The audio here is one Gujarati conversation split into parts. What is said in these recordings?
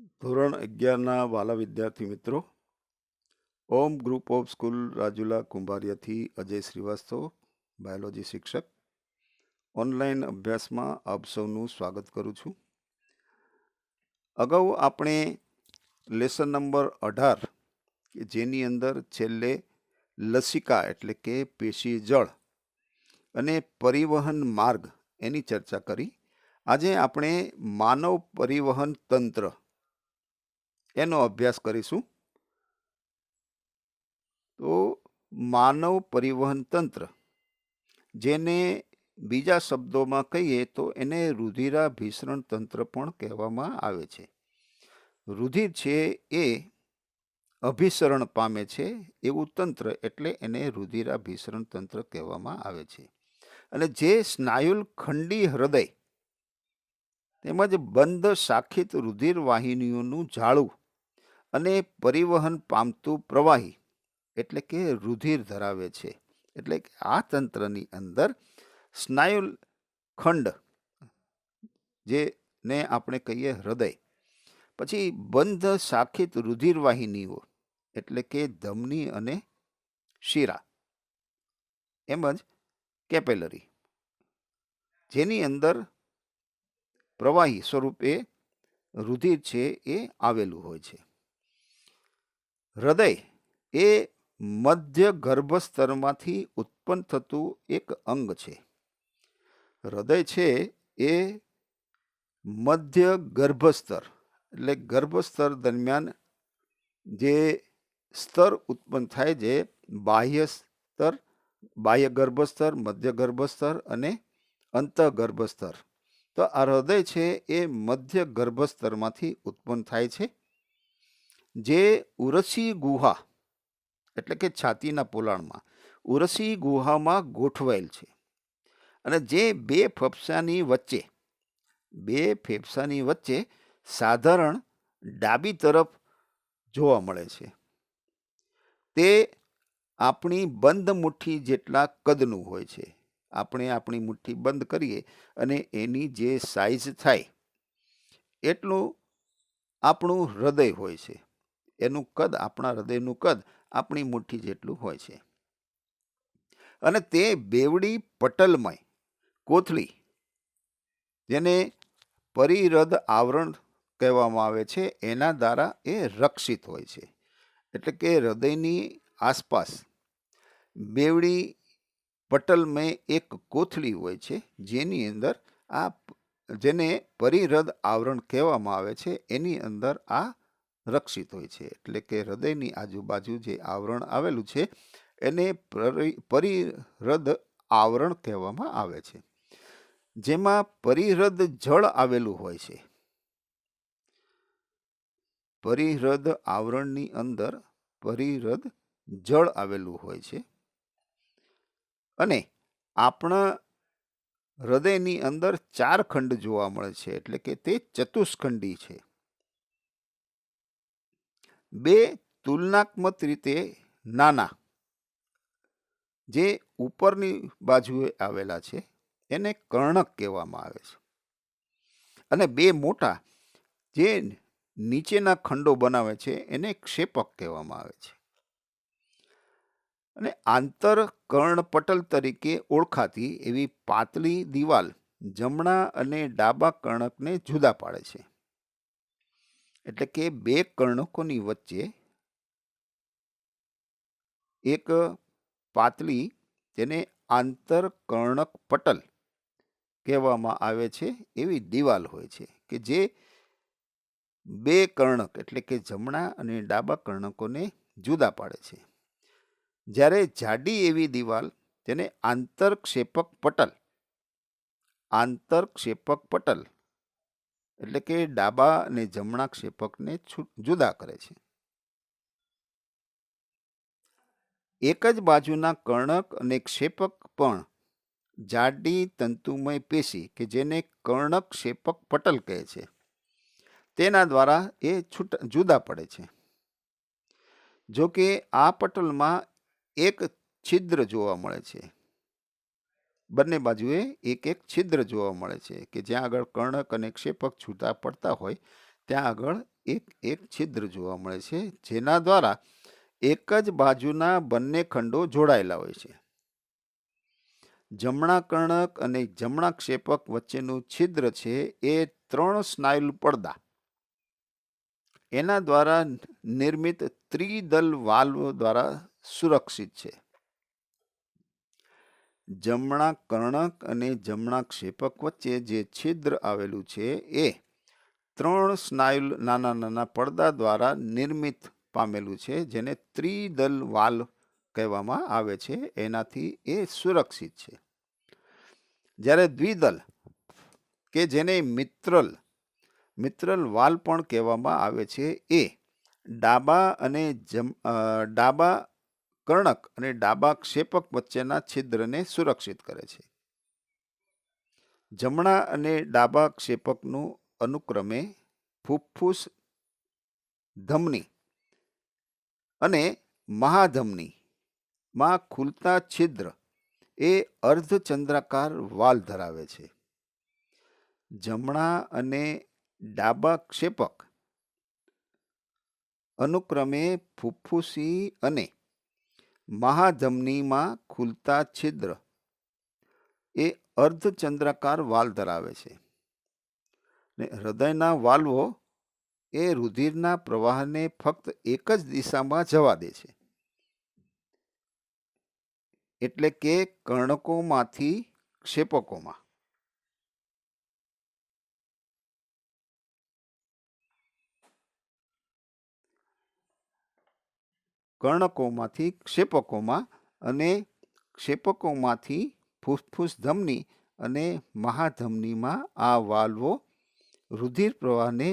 ધોરણ 11ના વાલા વિદ્યાર્થી મિત્રો, Om group of school Rajula કુંભારિયાથી અજય શ્રીવાસ્તવ, બાયોલોજી શિક્ષક, ઓનલાઈન અભ્યાસમાં આપ સૌનું સ્વાગત કરું છું. અગાઉ આપણે લેસન નંબર 18 કે જેની અંદર છેલ્લે લસિકા એટલે કે પેશી જળ અને પરિવહન માર્ગ એની ચર્ચા કરી. આજે આપણે માનવ પરિવહન તંત્ર એનો અભ્યાસ કરીશું. તો માનવ પરિવહન તંત્ર, જેને બીજા શબ્દોમાં કહીએ તો એને રુધિરાભિસરણ તંત્ર પણ કહેવામાં આવે છે. રુધિર છે એ અભિસરણ પામે છે એવું તંત્ર, એટલે એને રુધિરાભિસરણ તંત્ર કહેવામાં આવે છે. અને જે સ્નાયુલખંડી હૃદય તેમજ બંધ શાખિત રુધિર વાહિનીઓનું જાળું અને પરિવહન પામતું પ્રવાહી એટલે કે રુધિર ધરાવે છે. એટલે કે આ તંત્રની અંદર સ્નાયુલ ખંડ, જેને આપણે કહીએ હૃદય, પછી બંધ શાખિત રુધિર વાહિનીઓ એટલે કે ધમની અને શિરા, એમજ કેપેલરી, જેની અંદર પ્રવાહી સ્વરૂપે રુધિર છે એ આવેલું હોય છે. હૃદય એ મધ્ય ગર્ભસ્તરમાંથી ઉત્પન્ન થતું એક અંગ છે. હૃદય છે એ મધ્ય ગર્ભસ્તર એટલે ગર્ભસ્તર દરમિયાન જે સ્તર ઉત્પન્ન થાય છે, બાહ્ય સ્તર, બાહ્ય ગર્ભસ્તર, મધ્ય ગર્ભસ્તર અને અંતઃગર્ભસ્તર. તો આ હૃદય છે એ મધ્ય ગર્ભસ્તરમાંથી ઉત્પન્ન થાય છે, જે ઉરસી ગુહા એટલે કે છાતીના પોલાણમાં ઉરસી ગુહામાં ગોઠવાયેલ છે. અને જે બે ફેફસાની વચ્ચે સાધારણ ડાબી તરફ જોવા મળે છે. તે આપણી બંધ મુઠ્ઠી જેટલા કદનું હોય છે. આપણે આપણી મુઠ્ઠી બંધ કરીએ અને એની જે સાઈઝ થાય એટલું આપણું હૃદય હોય છે. એનું કદ, આપણા હૃદયનું કદ આપણી મુઠ્ઠી જેટલું હોય છે. અને તે બેવડી પટલમય કોથળી, જેને પરિહૃદ આવરણ કહેવામાં આવે છે, એના દ્વારા એ રક્ષિત હોય છે. એટલે કે હૃદયની આસપાસ બેવડી પટલમય એક કોથળી હોય છે, જેની અંદર જેને પરિહૃદ આવરણ કહેવામાં આવે છે, એની અંદર આ રક્ષિત હોય છે. એટલે કે હૃદયની આજુબાજુ જે આવરણ આવેલું છે એને પરિહૃદ આવરણ કહેવામાં આવે છે, જેમાં પરિહૃદ જળ આવેલું હોય છે. પરિહૃદ આવરણની અંદર પરિહૃદ જળ આવેલું હોય છે. અને આપણા હૃદયની અંદર 4 ખંડ જોવા મળે છે, એટલે કે તે ચતુષ્ખંડી છે. 2 તુલનાત્મક રીતે નાના, જે ઉપરની બાજુએ આવેલા છે, એને કર્ણક કહેવામાં આવે છે. અને 2 મોટા, જે નીચેના ખંડો બનાવે છે, એને ક્ષેપક કહેવામાં આવે છે. અને આંતરકર્ણપટલ તરીકે ઓળખાતી એવી પાતળી દિવાલ જમણા અને ડાબા કર્ણકને જુદા પાડે છે. એટલે કે 2 કર્ણકોની વચ્ચે એક પાતળી, જેને આંતરકર્ણક પટલ કહેવામાં આવે છે, એવી દિવાલ હોય છે, કે જે 2 કર્ણક એટલે કે જમણા અને ડાબા કર્ણકોને જુદા પાડે છે. જ્યારે જાડી એવી દિવાલ, તેને આંતરક્ષેપક પટલ એટલે કે ડાબા અને જમણા ક્ષેપકને જુદા કરે છે. એક જ બાજુના કર્ણક અને ક્ષેપક પણ જાડી તંતુમય પેશી, કે જેને કર્ણક ક્ષેપક પટલ કહે છે, તેના દ્વારા એ જુદા પડે છે. જો કે આ પટલમાં એક છિદ્ર જોવા મળે છે. બંને બાજુએ એક છિદ્ર જોવા મળે છે, કે જ્યાં આગળ કર્ણક અને ક્ષેપક છૂટા પડતા હોય ત્યાં આગળ એક એક છિદ્ર જોવા મળે છે, જેના દ્વારા એક જ બાજુના બંને ખંડો જોડાયેલા હોય છે. જમણા કર્ણક અને જમણા ક્ષેપક વચ્ચેનું છિદ્ર છે એ 3 સ્નાયુ પડદા એના દ્વારા નિર્મિત ત્રિદલ વાલ્વ દ્વારા સુરક્ષિત છે. જમણા કર્ણક અને જમણા ક્ષેપક વચ્ચે જે છિદ્ર આવેલું છે એ 3 સ્નાયુ નાના નાના પડદા દ્વારા નિર્મિત પામેલું છે, જેને ત્રિદલ વાલ્વ કહેવામાં આવે છે. એનાથી એ સુરક્ષિત છે. જ્યારે દ્વિદલ કે જેને મિત્રલ વાલ્વ પણ કહેવામાં આવે છે, એ ડાબા કર્ણક અને ડાબા ક્ષેપક વચ્ચેના છિદ્રને સુરક્ષિત કરે છે. જમણા અને ડાબા ક્ષેપકનું અનુક્રમે ફુફ્ફુસ ધમની અને મહાધમનીમાં ખુલતા છિદ્ર એ અર્ધચંદ્રાકાર વાલ ધરાવે છે. જમણા અને ડાબા ક્ષેપક અનુક્રમે ફુફ્ફુસી અને મહાધમનીમાં ખુલતા છિદ્ર એ અર્ધચંદ્રાકાર વાલ ધરાવે છે. ને હૃદયના વાલ્વો એ રુધિરના પ્રવાહને ફક્ત એક જ દિશામાં જવા દે છે, એટલે કે કર્ણકોમાંથી ક્ષેપકોમાં. કર્ણકોમાંથી ક્ષેપકોમાં અને ક્ષેપકોમાંથી ફુફ્ફુસ ધમની અને મહાધમનીમાં આ વાલ્વો રુધિર પ્રવાહને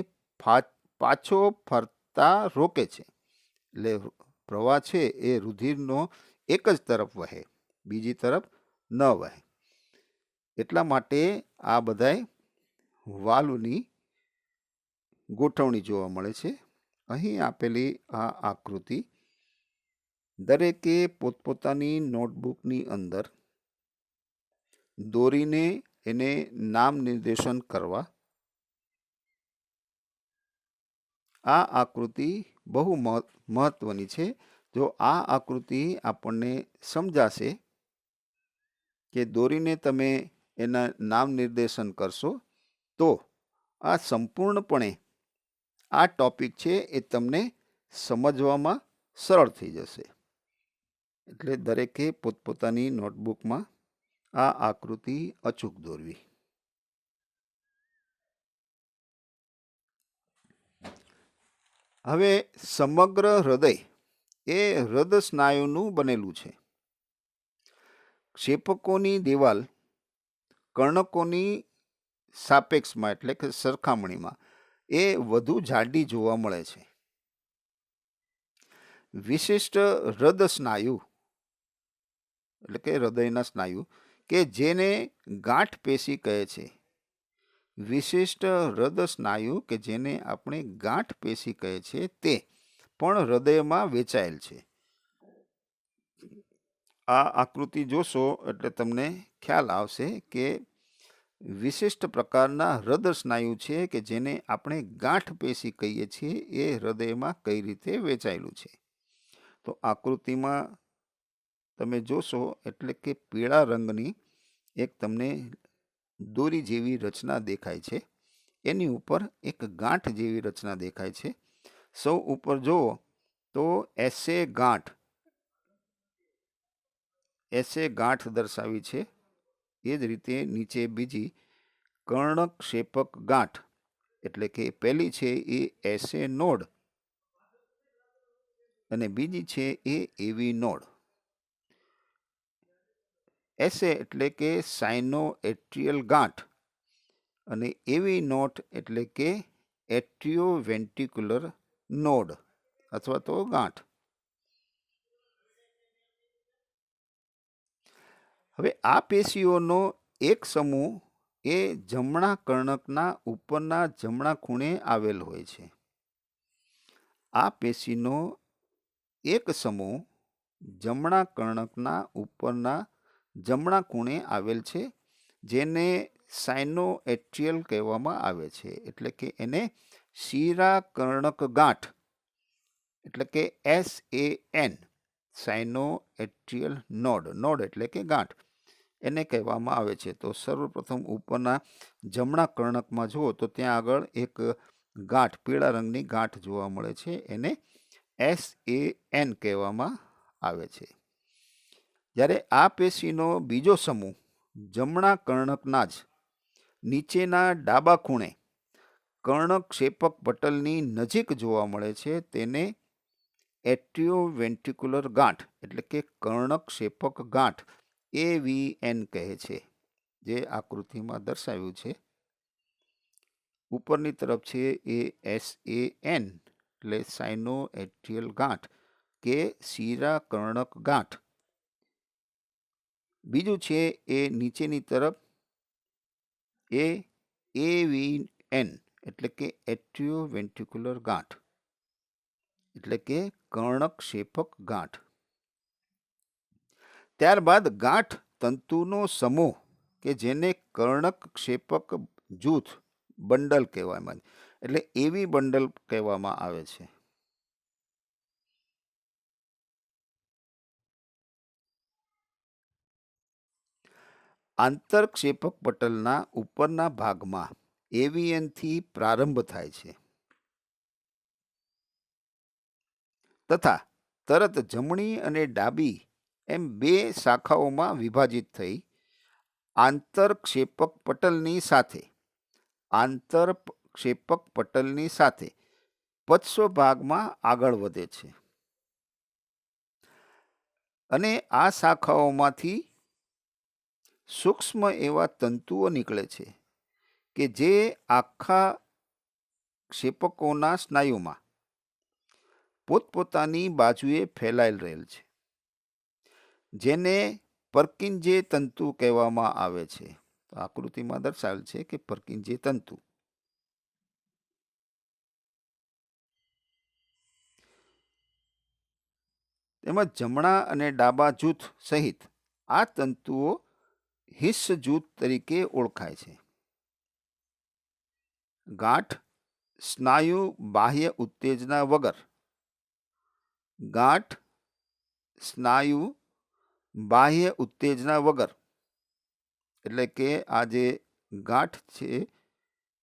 પાછો ફરતા રોકે છે. એટલે પ્રવાહ છે એ રુધિરનો એક જ તરફ વહે, બીજી તરફ ન વહે. એટલા માટે આ બધાય વાલ્વની ગોઠવણી જોવા મળે છે. અહીં આપેલી આ આકૃતિ દરેકે પોતપોતાની નોટબુકની અંદર દોરીને એને નામ નિર્દેશન કરવા. આ આકૃતિ બહુ મહત્વની છે. જો આ આકૃતિ આપણને સમજાશે કે દોરીને તમે એના નામ નિર્દેશન કરશો તો આ સંપૂર્ણપણે આ ટોપિક છે એ તમને સમજવામાં સરળ થઈ જશે. એટલે દરેકે પોતપોતાની નોટબુકમાં આ આકૃતિ અચૂક દોરવી. હવે સમગ્ર હૃદય એ હૃદ સ્નાયુનું બનેલું છે. ક્ષેપકોની દિવાલ કર્ણકોની સાપેક્ષમાં એટલે કે સરખામણીમાં એ વધુ જાડી જોવા મળે છે. વિશિષ્ટ હૃદ સ્નાયુ એટલે કે હૃદયના સ્નાયુ કે જેને ગાંઠ પેશી કહે છે. વિશિષ્ટ હૃદ સ્નાયુ કે જેને આપણે ગાંઠ પેશી કહે છે તે પણ હૃદયમાં વેચાયેલ છે. આ આકૃતિ જોશો એટલે તમને ખ્યાલ આવશે કે વિશિષ્ટ પ્રકારના હૃદ સ્નાયુ છે કે જેને આપણે ગાંઠ પેશી કહીએ છીએ એ હૃદયમાં કઈ રીતે વેચાયેલું છે. તો આકૃતિમાં તમે જોશો એટલે કે પીળા રંગની એક તમને દોરી જેવી રચના દેખાય છે. એની ઉપર એક ગાંઠ જેવી રચના દેખાય છે. સૌ ઉપર જુઓ તો એસે ગાંઠ દર્શાવી છે. એ જ રીતે નીચે બીજી કર્ણક્ષેપક ગાંઠ એટલે કે પહેલી છે એ એસે નોડ અને બીજી છે એ એવી નોડ. એસે એટલે કે સાઇનો એટ્રિયલ ગાંઠ અને એવી નોટ એટલે કે એટ્રિયોવેન્ટ્રિક્યુલર નોડ અથવા તો ગાંઠ. હવે આ પેશીઓનો એક સમૂહ એ જમણા કર્ણકના ઉપરના જમણા ખૂણે આવેલ હોય છે. આ પેશીનો એક સમૂહ જમણા કર્ણકના ઉપરના જમણા ખૂણે આવેલ છે, જેને સાઇનોએટ્રિયલ કહેવામાં આવે છે. એટલે કે એને શિરાકર્ણક ગાંઠ એટલે કે SAN સાઇનોએટ્રિયલ નોડ એટલે કે ગાંઠ એને કહેવામાં આવે છે. તો સર્વપ્રથમ ઉપરના જમણા કર્ણકમાં જુઓ તો ત્યાં આગળ એક ગાંઠ પીળા રંગની ગાંઠ જોવા મળે છે. એને SAN કહેવામાં આવે છે. જ્યારે આ પેશીનો બીજો સમૂહ જમણા કર્ણકના જ નીચેના ડાબા ખૂણે કર્ણકક્ષેપક પટલની નજીક જોવા મળે છે તેને એટ્રિયોવેન્ટ્રિક્યુલર ગાંઠ એટલે કે કર્ણકક્ષેપક ગાંઠ AVN કહે છે, જે આકૃતિમાં દર્શાવ્યું છે. ઉપરની તરફ છે એ SAN એટલે સાઇનોએટ્રિયલ ગાંઠ કે શિરાકર્ણક ગાંઠ. બીજું છે એ નીચેની તરફ એ AVN એટલે કે એટ્રિયોવેન્ટ્રિક્યુલર ગાંઠ એટલે કે કર્ણકક્ષેપક ગાંઠ. ત્યારબાદ ગાંઠ તંતુનો સમૂહ કે જેને કર્ણકક્ષેપક જૂથ બંડલ કહેવામાં એટલે એવી બંડલ કહેવામાં આવે છે. આંતરક્ષેપક પટલના ઉપરના ભાગમાં AVN થી પ્રારંભ થાય છે તથા તરત જમણી અને ડાબી એમ બે શાખાઓમાં વિભાજિત થઈ આંતરક્ષેપક પટલની સાથે પશ્ચ ભાગમાં આગળ વધે છે અને આ શાખાઓમાંથી સૂક્ષ્મ એવા તંતુઓ નીકળે છે કે જે આખા ક્ષેપકોના સ્નાયુમાં પોતપોતાની બાજુએ ફેલાયેલ રહેલ છે, જેને પર્કિન્જે તંતુ કહેવામાં આવે છે. આકૃતિમાં દર્શાવેલ છે કે પર્કિન્જે તંતુ. તેમજ જમણા અને ડાબા જૂથ સહિત આ તંતુઓ હિસ્સ જૂથ તરીકે ઓળખાય છે. ગાંઠ સ્નાયુ બાહ્ય ઉત્તેજના વગર એટલે કે આ જે ગાંઠ છે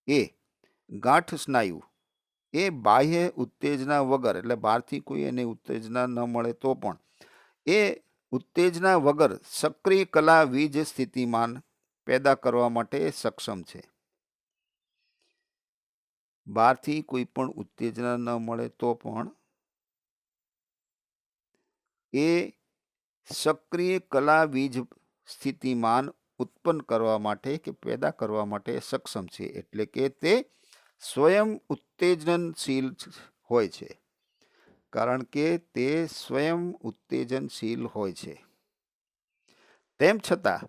એ ગાંઠ સ્નાયુ એ બાહ્ય ઉત્તેજના વગર એટલે બહારથી કોઈ એને ઉત્તેજના ન મળે તો પણ એ ઉત્તેજના વગર સક્રિય કલા વીજ સ્થિતિમાન પેદા કરવા માટે સક્ષમ છે. બહારથી કોઈ પણ ઉત્તેજના ન મળે તો પણ એ સક્રિય કલા વીજ સ્થિતિમાન ઉત્પન્ન કરવા માટે કે પેદા કરવા માટે સક્ષમ છે. એટલે કે તે સ્વયં ઉત્તેજનશીલ હોય છે, કારણ કે તે સ્વયં ઉત્તેજનશીલ હોય છે. તેમ છતાં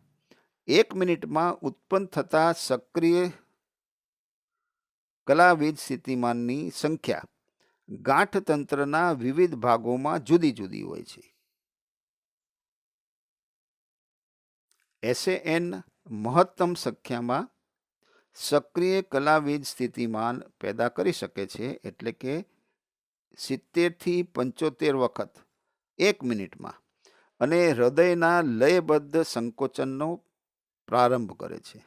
1 મિનિટમાં ઉત્પન્ન થતા સક્રિય કલા વીજ સ્થિતિમાનની સંખ્યા ગાંઠ તંત્રના વિવિધ ભાગોમાં જુદી જુદી હોય છે. SAN મહત્તમ સંખ્યામાં સક્રિય કલા વીજ સ્થિતિમાન પેદા કરી શકે છે, એટલે કે 70 થી 75 વખત 1 મિનિટમાં, અને હૃદયના લયબદ્ધ સંકોચનનો પ્રારંભ કરે છે.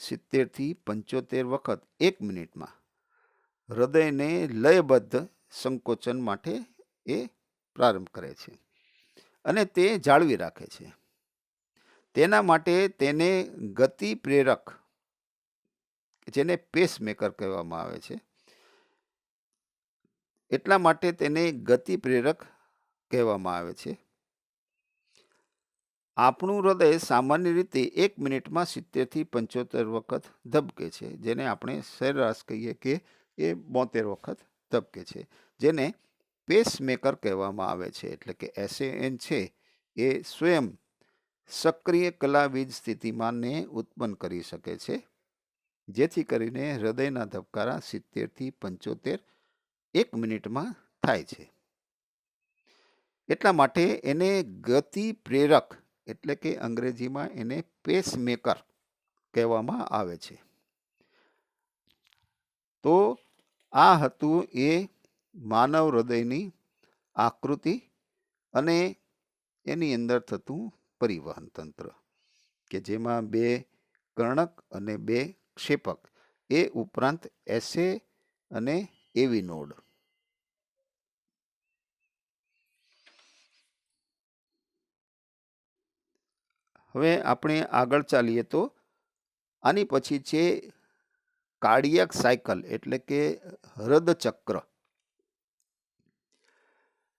70 થી 75 વખત 1 મિનિટમાં હૃદયને લયબદ્ધ સંકોચન માટે એ પ્રારંભ કરે છે અને તે જાળવી રાખે છે. તેના માટે તેને ગતિ પ્રેરક જેને પેસમેકર કહેવામાં આવે છે, એટલા માટે તેને ગતિ પ્રેરક કહેવામાં આવે છે. આપણું હૃદય સામાન્ય રીતે 1 મિનિટમાં 70 થી 75 વખત ધબકે છે, જેને આપણે સરેરાશ કહીએ કે એ 72 વખત ધબકે છે, જેને પેસમેકર કહેવામાં આવે છે. એટલે કે SAN છે એ સ્વયં સક્રિય કલા વીજ સ્થિતિમાનને ઉત્પન્ન કરી શકે છે, જેથી કરીને હૃદયના ધબકારા 70 થી 75 1 મિનિટમાં થાય છે. એટલા માટે એને ગતિ પ્રેરક એટલે કે અંગ્રેજીમાં એને પેસમેકર કહેવામાં આવે છે. તો આ હતું એ માનવ હૃદયની આકૃતિ અને એની અંદર થતું પરિવહન તંત્ર, કે જેમાં 2 કર્ણક અને 2 ક્ષેપક, એ ઉપરાંત એસે અને એવી નોડ. હવે આપણે આગળ ચાલીએ તો આની પછી છે કાર્ડિયાક સાયકલ, એટલે કે હૃદચક્ર.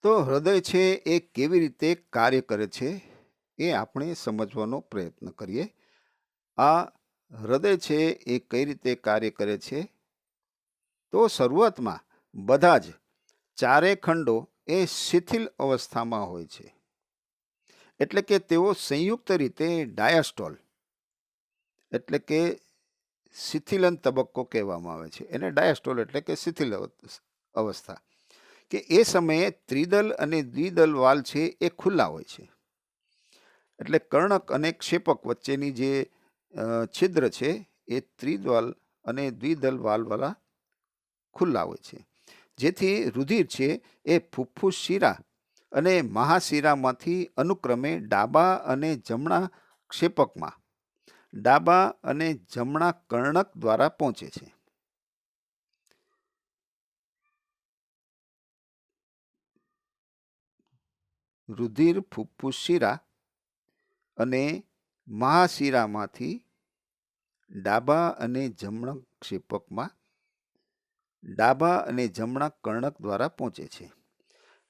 તો હૃદય છે એ કેવી રીતે કાર્ય કરે છે એ આપણે સમજવાનો પ્રયત્ન કરીએ. આ હૃદય છે એ કઈ રીતે કાર્ય કરે છે? તો શરૂઆતમાં બધા જ 4 ખંડો એ શિથિલ અવસ્થામાં હોય છે, એટલે કે તેઓ સંયુક્ત રીતે ડાયાસ્ટોલ, એટલે કે શિથિલન તબક્કો કહેવામાં આવે છે. એને ડાયાસ્ટોલ એટલે કે શિથિલ અવસ્થા, કે એ સમયે ત્રિદલ અને દ્વિદલ વાલ છે એ ખુલ્લા હોય છે. એટલે કર્ણક અને ક્ષેપક વચ્ચેની જે છિદ્ર છે એ ત્રિદલ અને દ્વિદલ વાલવાળા ખુલ્લા હોય છે, જેથી રુધિર છે એ ફુફ્ફુસ શિરા અને મહાશિરામાંથી અનુક્રમે ડાબા અને જમણા ક્ષેપકમાં, ડાબા અને જમણા કર્ણક દ્વારા પહોંચે છે. રુધિર ફુફ્ફુસ શિરા અને મહાશિરામાંથી ડાબા અને જમણા ક્ષેપકમાં, ડાબા અને જમણા કર્ણક દ્વારા પહોંચે છે.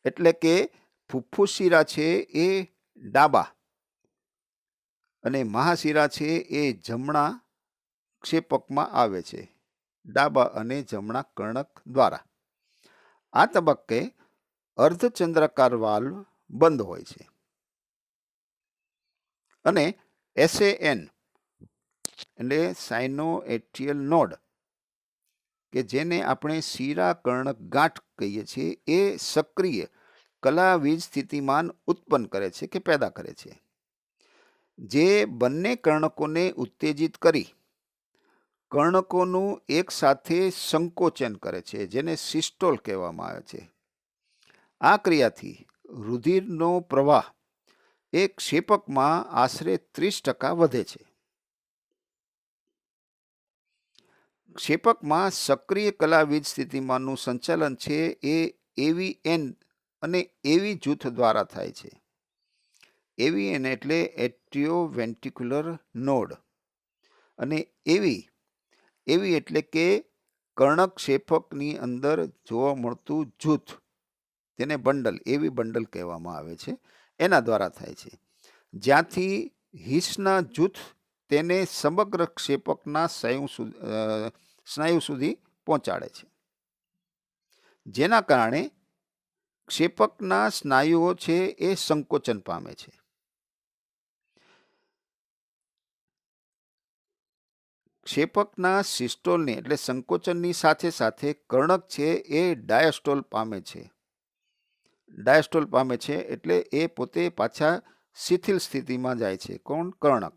એટલે કે ફુફ્ફુસ શિરા છે એ ડાબા અને મહાશિરા છે એ જમણા ક્ષેપકમાં આવે છે, ડાબા અને જમણા કર્ણક દ્વારા. આ તબક્કે અર્ધચંદ્રાકાર વાલ્વ બંધ હોય છે અને SAN એટલે સાઇનોએટ્રિયલ નોડ, કે જેને આપણે શિરા કર્ણક ગાંઠ કહીએ છીએ, એ સક્રિય કલાવીજ સ્થિતિમાન ઉત્પન્ન કરે છે કે પેદા કરે છે, જે બંને કર્ણકોને ઉત્તેજિત કરી કર્ણકોનું એક સાથે સંકોચન કરે છે, જેને સિસ્ટોલ કહેવામાં આવે છે. આ ક્રિયાથી રુધિરનો પ્રવાહ એ ક્ષેપકમાં આશરે 30% વધે છે. ક્ષેપકમાં સક્રિય કલાવીજ સ્થિતિમાનનું સંચાલન છે એ AVN અને AV જૂથ દ્વારા થાય છે. AVN એટલે એટ્રિયોવેન્ટ્રિક્યુલર નોડ અને AV એટલે કે કર્ણક ક્ષેપકની અંદર જોવા મળતું જૂથ, તેને બંડલ, એવી બંડલ કહેવામાં આવે છે, એના દ્વારા થાય છે, જ્યાંથી હિસના જૂથ તેને સમગ્ર ક્ષેપકના સ્નાયુ સુધી પહોંચાડે છે, જેના કારણે ક્ષેપકના સ્નાયુઓ છે એ સંકોચન પામે છે. ક્ષેપકના સિસ્ટોલની એટલે સંકોચનની સાથે સાથે કર્ણક છે એ ડાયાસ્ટોલ પામે છે. ડાયાસ્ટોલ પામે છે એટલે એ પોતે પાછા શિથિલ સ્થિતિમાં જાય છે. કોણ? કર્ણક.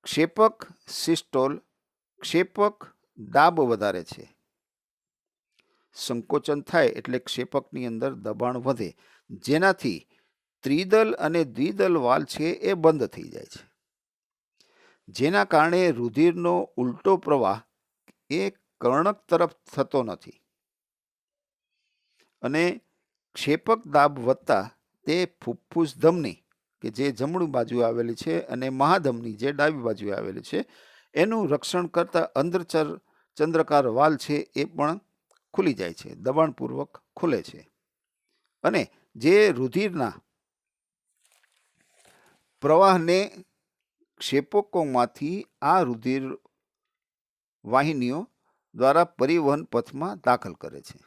ક્ષેપક સિસ્ટોલ, ક્ષેપક દાબ વધારે છે. સંકોચન થાય એટલે ક્ષેપકની અંદર દબાણ વધે, જેનાથી ત્રિદલ અને દ્વિદલ વાલ છે એ બંધ થઈ જાય છે, જેના કારણે રુધિરનો ઉલટો પ્રવાહ એ કર્ણક તરફ થતો નથી અને ક્ષેપક દાબ વધતા તે ફુફ્ફુસ ધમની, કે જે જમણી બાજુ આવેલી છે, અને મહાધમની જે ડાબી બાજુ આવેલી છે, એનું રક્ષણ કરતા અર્ધચંદ્રાકાર વાલ છે એ પણ ખુલી જાય છે, દબાણપૂર્વક ખુલે છે, અને જે રુધિરના પ્રવાહને ક્ષેપકોમાંથી આ રુધિર વાહિનીઓ દ્વારા પરિવહન પથમાં દાખલ કરે છે.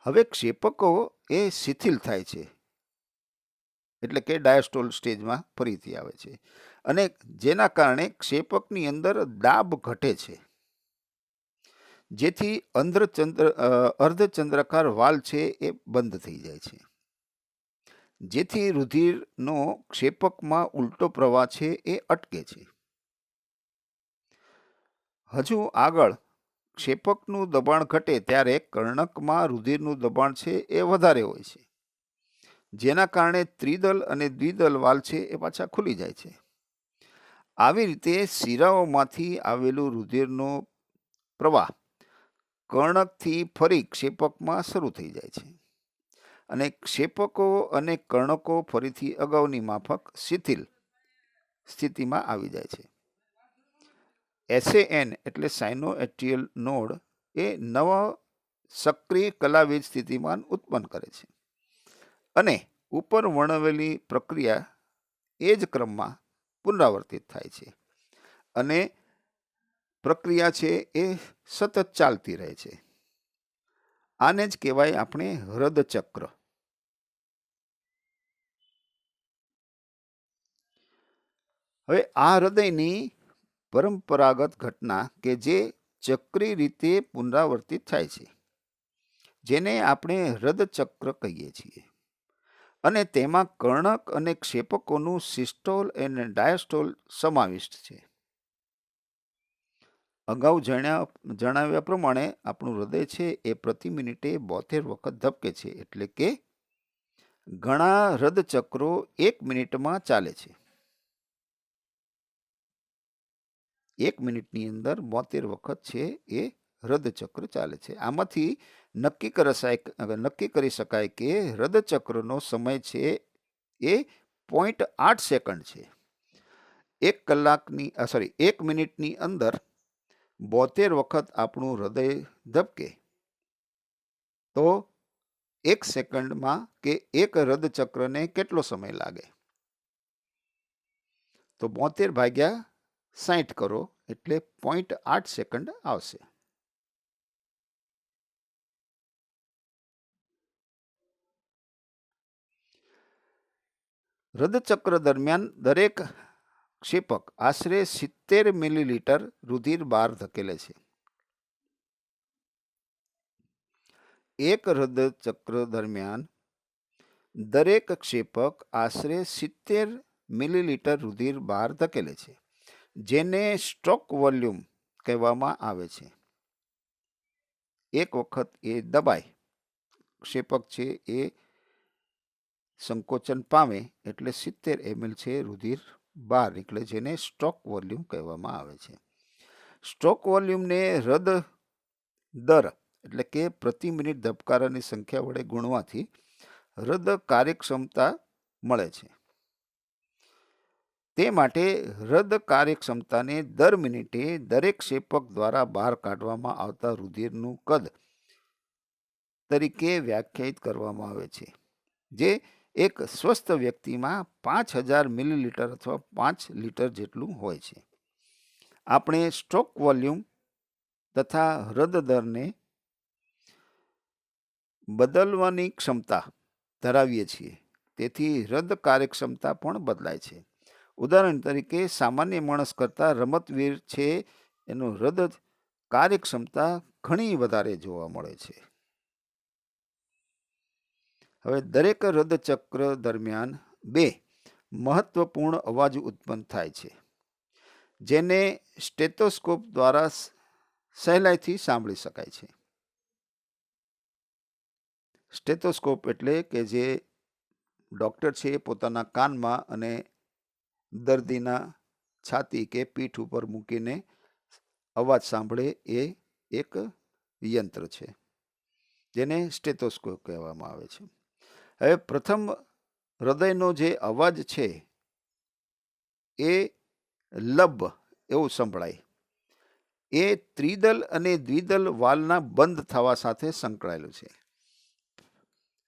હવે ક્ષેપકો એ શિથિલ થાય છે, એટલે કે ડાયાસ્ટોલ સ્ટેજમાં ફરીથી આવે છે, અને જેના કારણે ક્ષેપકની અંદર દાબ ઘટે છે, જેથી અર્ધચંદ્રાકાર વાલ છે એ બંધ થઈ જાય છે. જેથી રુધિરનો ક્ષેપકમાં ઉલટો પ્રવાહ છે એ અટકે છે. હજુ આગળ ક્ષેપકનું દબાણ ઘટે ત્યારે કર્ણકમાં રુધિરનું દબાણ છે એ વધારે હોય છે, જેના કારણે ત્રિદલ અને દ્વિદલ વાલ્વ છે એ પાછા ખુલી જાય છે. આવી રીતે શિરાઓમાંથી આવેલું રુધિરનો પ્રવાહ કર્ણકથી ફરી ક્ષેપકમાં શરૂ થઈ જાય છે અને ક્ષેપકો અને કર્ણકો ફરીથી અગાઉની માફક શિથિલ સ્થિતિમાં આવી જાય છે. SAN એટલે સાઇનોએટ્રિયલ નોડ એ નવા સક્રિય કલાવીજ સ્થિતિમાન ઉત્પન્ન કરે છે અને ઉપર વર્ણવેલી પ્રક્રિયા એ જ ક્રમમાં પુનરાવર્તિત થાય છે અને પ્રક્રિયા છે એ સતત ચાલતી રહે છે. આને જ કહેવાય આપણે હૃદચક્ર. હવે આ હૃદયની પરંપરાગત ઘટના કે જે ચક્રી રીતે પુનરાવર્તિત થાય છે, જેને આપણે હૃદચક્ર કહીએ છીએ, અને તેમાં કર્ણક અને ક્ષેપકોનું સિસ્ટોલ અને ડાયસ્ટોલ સમાવિષ્ટ છે. અગાઉ જણાવ્યા પ્રમાણે આપણું હૃદય છે એ પ્રતિ મિનિટે 72 વખત ધબકે છે, એટલે કે ઘણા હૃદચક્રો 1 મિનિટમાં ચાલે છે. 1 મિનિટની અંદર 72 વખત છે એ હૃદચક્ર ચાલે છે. આમાંથી નક્કી કરી શકાય કે હૃદચક્રનો સમય છે એ 0.8 સેકન્ડ છે. 1 મિનિટની અંદર 72 વખત આપણું હૃદય ધબકે તો 1 સેકન્ડમાં કે એક હૃદચક્રને કેટલો સમય લાગે? તો 72 ભાગ્યા 60 કરો એટલે 0.8 સેકન્ડ આવશે. હૃદચક્ર દરમિયાન દરેક ક્ષેપક આશરે 70 મિલીલીટર રુધિર બહાર ધકેલે છે. એક હૃદચક્ર દરમિયાન દરેક ક્ષેપક આશરે 70 મિલીલીટર રુધિર બહાર ધકેલે છે, જેને સ્ટ્રોક વોલ્યુમ કહેવામાં આવે છે. એક વખત એ દબાય, ક્ષેપક છે એ સંકોચન પામે એટલે 70 ml છે રુધિર બહાર નીકળે, જેને સ્ટ્રોક વોલ્યુમ કહેવામાં આવે છે. સ્ટ્રોક વોલ્યુમને હૃદ દર એટલે કે પ્રતિ મિનિટ ધબકારાની સંખ્યા વડે ગુણવાથી હૃદ કાર્યક્ષમતા મળે છે. તે માટે હૃદ કાર્યક્ષમતાને દર મિનિટે દરેક ક્ષેપક દ્વારા બહાર કાઢવામાં આવતા રુધિરનું કદ તરીકે વ્યાખ્યાયિત કરવામાં આવે છે, જે એક સ્વસ્થ વ્યક્તિમાં 5000 મિલીલીટર અથવા 5 લીટર જેટલું હોય છે. આપણે સ્ટ્રોક વોલ્યુમ તથા હૃદ દરને બદલવાની ક્ષમતા ધરાવીએ છીએ, તેથી હૃદ કાર્યક્ષમતા પણ બદલાય છે. ઉદાહરણ તરીકે સામાન્ય માણસ કરતાં રમતવીર છે એનું હૃદ કાર્યક્ષમતા ઘણી વધારે જોવા મળે છે. હવે દરેક હૃદચક્ર દરમિયાન 2 મહત્વપૂર્ણ અવાજ ઉત્પન્ન થાય છે, જેને સ્ટેથોસ્કોપ દ્વારા સહેલાઈથી સાંભળી શકાય છે. સ્ટેથોસ્કોપ એટલે કે જે ડૉક્ટર છે પોતાના કાનમાં અને દર્દીના છાતી કે પીઠ ઉપર મૂકીને અવાજ સાંભળે એ એક યંત્ર છે, જેને સ્ટેથોસ્કોપ કહેવામાં આવે છે. હવે પ્રથમ હૃદયનો જે અવાજ છે એ લબ એવું સંભળાય. એ ત્રિદલ અને દ્વિદલ વાલ્વના બંધ થવા સાથે સંકળાયેલું છે.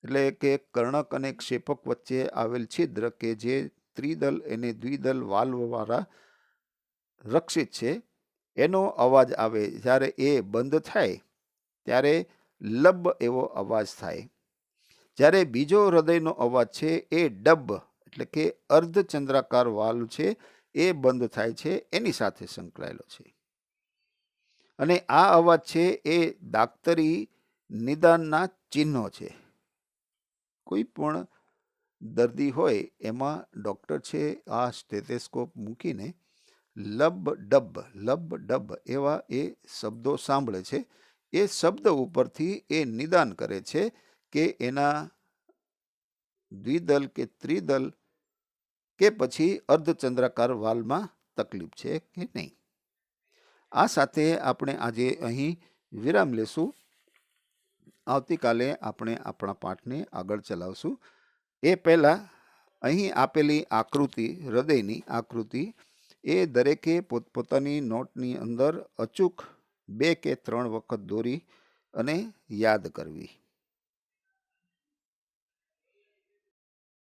એટલે કે કર્ણક અને ક્ષેપક વચ્ચે આવેલ છિદ્ર કે જે ત્રિદલ અને દ્વિદલ વાલ્વ વાળા રક્ષિત છે, એનો અવાજ આવે. જ્યારે એ બંધ થાય ત્યારે લબ એવો અવાજ થાય. જ્યારે બીજો હૃદયનો અવાજ છે એ ડબ એટલે કે અર્ધચંદ્રાકાર વાલ્વ છે એ બંધ થાય છે, એની સાથે સંકળાયેલો છે. અને આ અવાજ છે એ દાક્તરી નિદાનના ચિહ્નો છે. કોઈ પણ દર્દી હોય એમાં ડૉક્ટર છે આ સ્ટેથેસ્કોપ મૂકીને લબ ડબ એવા એ શબ્દો સાંભળે છે. એ શબ્દ ઉપરથી એ નિદાન કરે છે કે એના દ્વિદલ કે ત્રિદલ કે પછી અર્ધચંદ્રાકાર વાલમાં તકલીફ છે કે નહીં. આ સાથે આપણે આજે અહીં વિરામ લેશું. આવતીકાલે આપણે આપણા પાઠને આગળ ચલાવશું. એ પહેલાં અહીં આપેલી આકૃતિ, હૃદયની આકૃતિ, એ દરેકે પોતપોતાની નોટની અંદર અચૂક 2 કે 3 વખત દોરી અને યાદ કરવી.